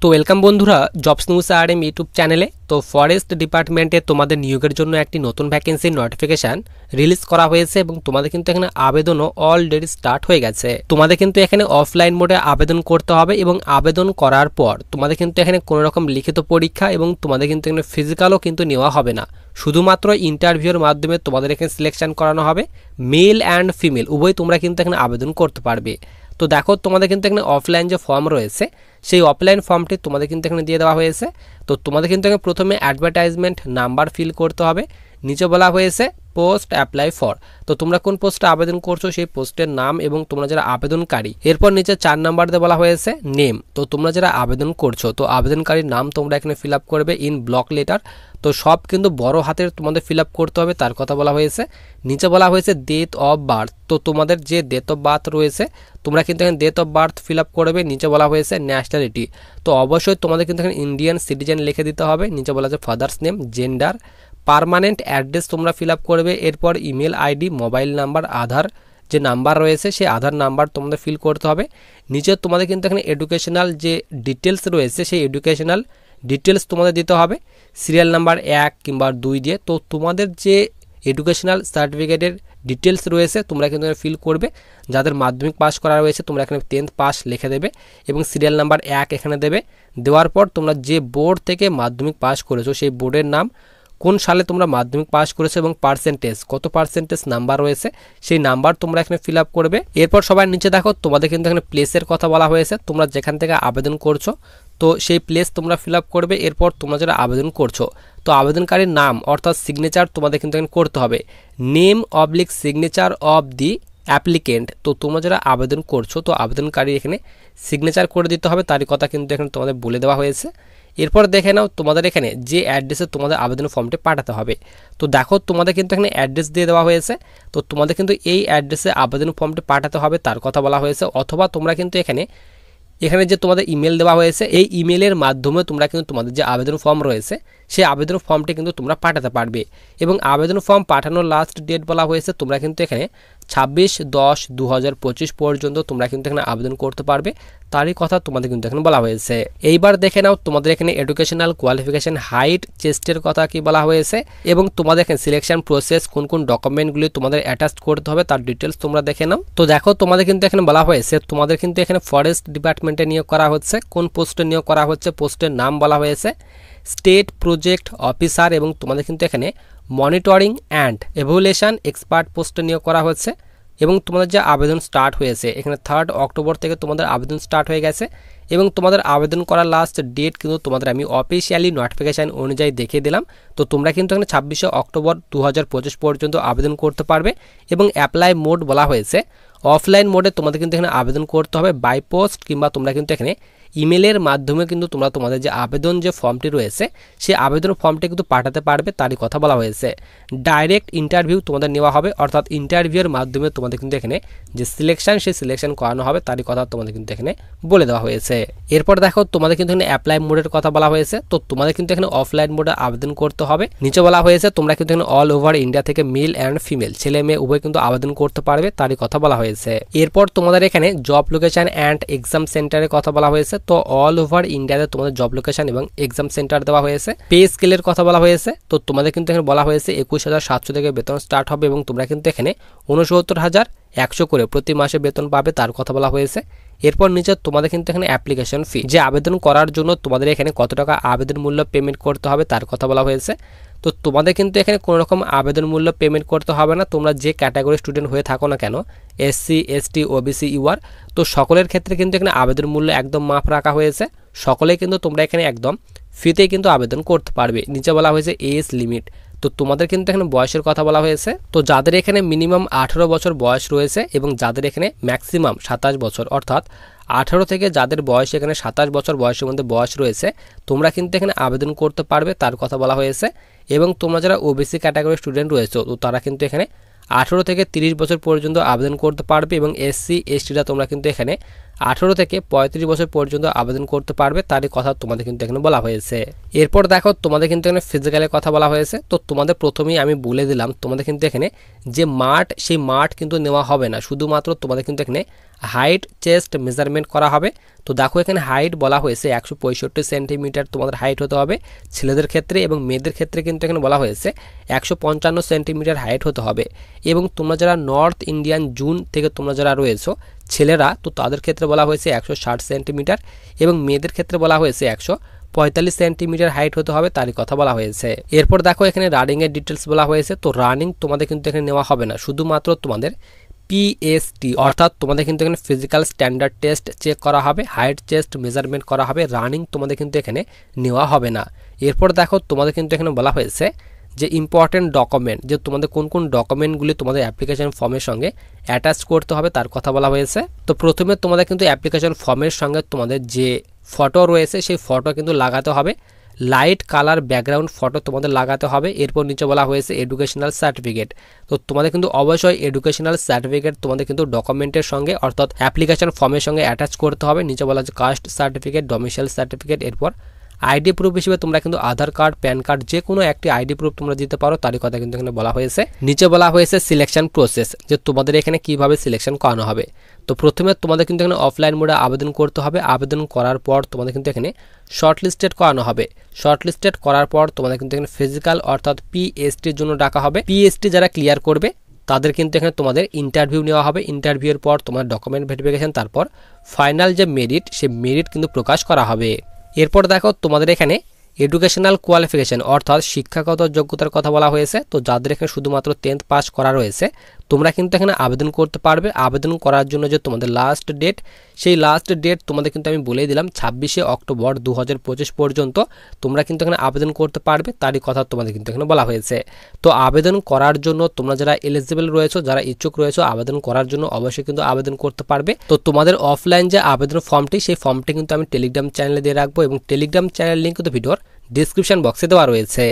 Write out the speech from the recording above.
তো ওয়েলকাম বন্ধুরা jobs news RM YouTube চ্যানেলে। তো ফরেস্ট ডিপার্টমেন্টে তোমাদের নিয়োগের জন্য একটি নতুন ভ্যাকেন্সির নোটিফিকেশন রিলিজ করা হয়েছে এবং তোমাদের কিন্তু এখানে আবেদনও অলরেডি স্টার্ট হয়ে গেছে। তোমাদের কিন্তু এখানে অফলাইন মোডে আবেদন করতে হবে এবং আবেদন করার পর তোমাদের কিন্তু এখানে কোনো রকম লিখিত পরীক্ষা এবং তোমাদের কিন্তু এখানে ফিজিক্যালও কিন্তু নেওয়া হবে না, শুধুমাত্র ইন্টারভিউর মাধ্যমে তোমাদের এখানে সিলেকশন করানো হবে। মেল অ্যান্ড ফিমেল উভয় তোমরা কিন্তু এখানে আবেদন করতে পারবে। তো দেখো তোমাদের কিন্তু এখানে অফলাইন যে ফর্ম রয়েছে সেই অফলাইন ফর্মটি তোমাদের কিন্তু এখানে দিয়ে দেওয়া হয়েছে। তো তোমাদের কিন্তু এখানে প্রথমে অ্যাডভার্টাইজমেন্ট নাম্বার ফিল করতে হবে, নিচে বলা হয়েছে পোস্ট অ্যাপ্লাই ফর। তো তোমরা কোন পোস্টে আবেদন করছো সেই পোস্টের নাম এবং তোমরা যারা আবেদনকারী, এরপর নিচে 4 নাম্বার দিয়ে বলা হয়েছে নেম। তো তোমরা যারা আবেদন করছো তো আবেদনকারীর নাম তোমরা এখানে ফিল আপ করবে ইন ব্লক লেটার। তো সব কিন্তু বড় হাতের তোমাদের ফিল আপ করতে হবে, তার কথা বলা হয়েছে। নিচে বলা হয়েছে ডেট অফ বার্থ। তো তোমাদের যে ডেট অফ বার্থ রয়েছে তোমরা কিন্তু এখানে date of birth fill up করবে। নিচে বলা হয়েছে ন্যাশনালিটি। তো অবশ্যই তোমাদের কিন্তু এখানে ইন্ডিয়ান সিটিজেন লিখে দিতে হবে। নিচে বলা আছে father's name, gender, permanent address তোমরা ফিল আপ করবে। এরপর ইমেল আইডি, মোবাইল নাম্বার, আধার যে নাম্বার রয়েছে সেই আধার নাম্বার তোমাদের ফিল করতে হবে। নিচে তোমাদের কিন্তু এখানে এডুকেশনাল যে ডিটেলস রয়েছে সেই এডুকেশনাল ডিটেলস তোমাদের দিতে হবে সিরিয়াল নাম্বার 1 কিংবা 2 দিয়ে। তো তোমাদের যে এডুকেশনাল সার্টিফিকেটের ডিটেলস রয়েছে তোমরা কিন্তু ফিল করবে। যাদের মাধ্যমিক পাস করা রয়েছে তোমরা এখানে 10th পাস লিখে দেবে এবং সিরিয়াল নাম্বার 1 এখানে দেবে। দেওয়ার পর তোমরা যে বোর্ড থেকে মাধ্যমিক পাস করেছো সেই বোর্ডের নাম, কোন সালে তোমরা মাধ্যমিক পাস করেছো এবং পার্সেন্টেজ কত পার্সেন্টেজ নাম্বার রয়েছে সেই নাম্বার তোমরা এখানে ফিল আপ করবে। এরপর সবার নিচে দেখো তোমাদের কিন্তু এখানে প্লেসের কথা বলা হয়েছে, তোমরা যেখান থেকে আবেদন করছো তো সেই প্লেস তোমরা ফিল আপ করবে। এরপর তোমরা যারা আবেদন করছো তো আবেদনকারীর নাম অর্থাৎ সিগনেচার তোমাদের কিন্তু এখানে করতে হবে, name oblique signature of the applicant. তো তোমরা যারা আবেদন করছো তো আবেদনকারী এখানে সিগনেচার করে দিতে হবে, তারই কথা কিন্তু এখানে তোমাদের বলে দেওয়া হয়েছে। এরপর দেখে নাও তোমাদের এখানে যে অ্যাড্রেসে তোমাদের আবেদন ফর্মটি পাঠাতে হবে। তো দেখো তোমাদের কিন্তু এখানে অ্যাড্রেস দিয়ে দেওয়া হয়েছে। তো তোমাদের কিন্তু এই অ্যাড্রেসে আবেদন ফর্মটি পাঠাতে হবে, তার কথা বলা হয়েছে। অথবা তোমরা কিন্তু এখানে যে তোমাদের ইমেল দেওয়া হয়েছে এই ইমেলের মাধ্যমে তোমরা কিন্তু তোমাদের যে আবেদন ফর্ম রয়েছে সেই আবেদন ফর্মটি কিন্তু তোমরা পাঠাতে পারবে। এবং আবেদন ফর্ম পাঠানোর লাস্ট ডেট বলা হয়েছে তোমরা কিন্তু এখানে 26/10/2025 পর্যন্ত তোমরা কিন্তু এখানে আবেদন করতে পারবে, তারই কথা তোমাদের কিন্তু এখানে বলা হয়েছে। এইবার দেখে নাও তোমাদের এখানে এডুকেশনাল কোয়ালিফিকেশন, হাইট, চেস্টের কথা কি বলা হয়েছে এবং তোমাদের এখানে সিলেকশন প্রসেস কোন কোন ডকুমেন্টগুলি তোমাদের অ্যাটাচ করতে হবে তার ডিটেলস তোমরা দেখে নাও। তো দেখো তোমাদের কিন্তু এখানে বলা হয়েছে তোমাদের কিন্তু এখানে ফরেস্ট ডিপার্টমেন্টে নিয়োগ করা হচ্ছে। কোন পোস্টে নিয়োগ করা হচ্ছে পোস্টের নাম বলা হয়েছে স্টেট প্রজেক্ট অফিসার এবং তোমাদের কিন্তু এখানে মনিটরিং অ্যান্ড এভালুয়েশন এক্সপার্ট পোস্টে নিয়োগ করা হচ্ছে। এবং তোমাদের যে আবেদন স্টার্ট হয়েছে এখানে 3 অক্টোবর থেকে তোমাদের আবেদন স্টার্ট হয়ে গেছে এবং তোমাদের আবেদন করার লাস্ট ডেট কিন্তু তোমাদের আমি অফিসিয়ালি নোটিফিকেশান অনুযায়ী দেখিয়ে দিলাম। তো তোমরা কিন্তু এখানে 26 অক্টোবর 2025 পর্যন্ত আবেদন করতে পারবে। এবং অ্যাপ্লাই মোড বলা হয়েছে অফলাইন মোডে তোমাদের কিন্তু এখানে আবেদন করতে হবে বাই পোস্ট কিংবা তোমরা কিন্তু এখানে ইমেলের মাধ্যমে কিন্তু তোমরা তোমাদের যে আবেদন যে ফর্মটি রয়েছে সেই আবেদন ফর্মটি কিন্তু পাঠাতে পারবে, তারই কথা বলা হয়েছে। ডাইরেক্ট ইন্টারভিউ তোমাদের নেওয়া হবে, অর্থাৎ ইন্টারভিউর মাধ্যমে তোমাদের কিন্তু এখানে যে সিলেকশন সেই সিলেকশন করানো হবে, তারই কথা তোমাদের কিন্তু এখানে বলে দেওয়া হয়েছে। এরপর দেখো তোমাদের কিন্তু এখানে অ্যাপ্লাই মোডের কথা বলা হয়েছে। তো তোমাদের কিন্তু এখানে অফলাইন মোডে আবেদন করতে হবে। নিচে বলা হয়েছে তোমরা কিন্তু এখানে অল ওভার ইন্ডিয়া থেকে মেল অ্যান্ড ফিমেল ছেলে মেয়ে উভয় কিন্তু আবেদন করতে পারবে, তারই কথা বলা হয়েছে। এরপর তোমাদের এখানে জব লোকেশন অ্যান্ড এক্সাম সেন্টারের কথা বলা হয়েছে। তো অল ওভার ইন্ডিয়াতে তোমাদের জব লোকেশন এবং এক্সাম সেন্টার দেওয়া হয়েছে। পে স্কেলের কথা বলা হয়েছে। তো তোমাদের কিন্তু এখানে বলা হয়েছে 21,700 থেকে বেতন স্টার্ট হবে এবং তোমরা কিন্তু এখানে 69,100 করে প্রতি মাসে বেতন পাবে, তার কথা বলা হয়েছে। এরপর নিচে তোমাদের কিন্তু এখানে অ্যাপ্লিকেশন ফি, যে আবেদন করার জন্য তোমাদের এখানে কত টাকা আবেদন মূল্য পেমেন্ট করতে হবে তার কথা বলা হয়েছে। তো তোমাদের কিন্তু এখানে কোনো রকম আবেদন মূল্য পেমেন্ট করতে হবে না, তোমরা যে ক্যাটাগরি স্টুডেন্ট হয়ে থাকো না কেন, SC ST OBC UR, তো সকলের ক্ষেত্রে কিন্তু এখানে আবেদন মূল্য একদম মাফ রাখা হয়েছে। সকলেই কিন্তু তোমরা এখানে একদম ফ্রিতেই কিন্তু আবেদন করতে পারবে। নিচে বলা হয়েছে এজ লিমিট। তো তোমাদের কিন্তু এখানে বয়সের কথা বলা হয়েছে। তো যাদের এখানে মিনিমাম 18 বছর বয়স রয়েছে এবং যাদের এখানে ম্যাক্সিমাম 27 বছর, অর্থাৎ 18 থেকে যাদের বয়স এখানে 27 বছর বয়সের মধ্যে বয়স রয়েছে তোমরা কিন্তু এখানে আবেদন করতে পারবে, তার কথা বলা হয়েছে। এবং তোমরা যারা OBC ক্যাটাগরি স্টুডেন্ট রয়েছে তো তারা কিন্তু এখানে 18 থেকে 30 বছর পর্যন্ত আবেদন করতে পারবে এবং SC STরা তোমরা কিন্তু এখানে 18 থেকে 35 বছর পর্যন্ত আবেদন করতে পারবে, তারই কথা তোমাদের কিন্তু এখানে বলা হয়েছে। এরপর দেখো তোমাদের কিন্তু এখানে ফিজিক্যালের কথা বলা হয়েছে। তো তোমাদের প্রথমেই আমি বলে দিলাম, তোমাদের কিন্তু এখানে যে মাঠ, সেই মাঠ কিন্তু নেওয়া হবে না, শুধুমাত্র তোমাদের কিন্তু এখানে হাইট চেস্ট মেজারমেন্ট করা হবে। তো দেখো এখানে হাইট বলা হয়েছে 165 সেন্টিমিটার তোমাদের হাইট হতে হবে ছেলেদের ক্ষেত্রে, এবং মেয়েদের ক্ষেত্রে কিন্তু এখানে বলা হয়েছে 155 সেন্টিমিটার হাইট হতে হবে। এবং তোমরা যারা নর্থ ইন্ডিয়ান জোন থেকে তোমরা যারা রয়েছো ছেলেরা, তো তাদের ক্ষেত্রে বলা হয়েছে 160 সেন্টিমিটার, এবং মেয়েদের ক্ষেত্রে বলা হয়েছে 145 সেন্টিমিটার হাইট হতে হবে, তারই কথা বলা হয়েছে। এরপর দেখো এখানে রানিং এর ডিটেলস বলা হয়েছে। তো রানিং তোমাদের কিন্তু এখানে নেওয়া হবে না, শুধুমাত্র তোমাদের পিএসটি অর্থাৎ তোমাদের কিন্তু এখানে ফিজিক্যাল স্ট্যান্ডার্ড টেস্ট চেক করা হবে, হাইট চেস্ট মেজারমেন্ট করা হবে, রানিং তোমাদের কিন্তু এখানে নেওয়া হবে না। এরপর দেখো তোমাদের কিন্তু এখানে বলা হয়েছে যে ইম্পর্টেন্ট ডকুমেন্ট, যে তোমাদের কোন কোন ডকুমেন্টগুলি তোমাদের অ্যাপ্লিকেশন ফর্মের সঙ্গে অ্যাটাচ করতে হবে তার কথা বলা হয়েছে। তো প্রথমে তোমাদের কিন্তু অ্যাপ্লিকেশন ফর্মের সঙ্গে তোমাদের যে ফটো রয়েছে সেই ফটো কিন্তু লাগাতে হবে, লাইট কালার ব্যাকগ্রাউন্ড ফটো তোমাদের লাগাতে হবে। এরপর নিচে বলা হয়েছে এডুকেশনাল সার্টিফিকেট। তো তোমাদের কিন্তু অবশ্যই এডুকেশনাল সার্টিফিকেট তোমাদের কিন্তু ডকুমেন্টের সঙ্গে অর্থাৎ অ্যাপ্লিকেশন ফর্মের সঙ্গে অ্যাটাচ করতে হবে। নিচে বলা হচ্ছে কাস্ট সার্টিফিকেট, ডোমিসাইল সার্টিফিকেট। এরপর আইডি প্রুফ হিসেবে তোমরা কিন্তু আধার কার্ড, প্যান কার্ড, যে কোনো একটি আইডি প্রুফ তোমরা দিতে পারো, তারই কথা কিন্তু এখানে বলা হয়েছে। নিচে বলা হয়েছে সিলেকশন প্রসেস, যে তোমাদের এখানে কিভাবে সিলেকশন করানো হবে। তো প্রথমে তোমাদের কিন্তু এখানে অফলাইন মোডে আবেদন করতে হবে। আবেদন করার পর তোমাদের কিন্তু এখানে শর্টলিস্টেড করানো হবে। শর্টলিস্টেড করার পর তোমাদের কিন্তু এখানে ফিজিক্যাল অর্থাৎ পিএসটির জন্য ডাকা হবে। পিএসটি যারা ক্লিয়ার করবে তাদের কিন্তু এখানে তোমাদের ইন্টারভিউ নেওয়া হবে। ইন্টারভিউয়ের পর তোমার ডকুমেন্ট ভেরিফিকেশন, তারপর ফাইনাল যে মেরিট, সেই মেরিট কিন্তু প্রকাশ করা হবে। এরপর দেখো তোমাদের এখানে এডুকেশনাল কোয়ালিফিকেশন অর্থাৎ শিক্ষাগত যোগ্যতার কথা বলা হয়েছে। তো যাদের এখানে শুধুমাত্র 10th পাস করা রয়েছে তোমরা কিন্তু এখানে আবেদন করতে পারবে। আবেদন করার জন্য যে তোমাদের লাস্ট ডেট, সেই লাস্ট ডেট তোমাদের কিন্তু আমি বলেই দিলাম 26শে অক্টোবর 2025 পর্যন্ত তোমরা কিন্তু এখানে আবেদন করতে পারবে, তারই কথা তোমাদের কিন্তু এখানে বলা হয়েছে। তো আবেদন করার জন্য তোমরা যারা এলিজিবল রয়েছো, যারা ইচ্ছুক রয়েছো আবেদন করার জন্য, অবশ্যই কিন্তু আবেদন করতে পারবে। তো তোমাদের অফলাইন যে আবেদন ফর্মটি, সেই ফর্মটি কিন্তু আমি টেলিগ্রাম চ্যানেলে দিয়ে রাখবো, এবং টেলিগ্রাম চ্যানেল লিঙ্ক কিন্তু ভিডিওর ডিসক্রিপশন বক্সে দেওয়া রয়েছে।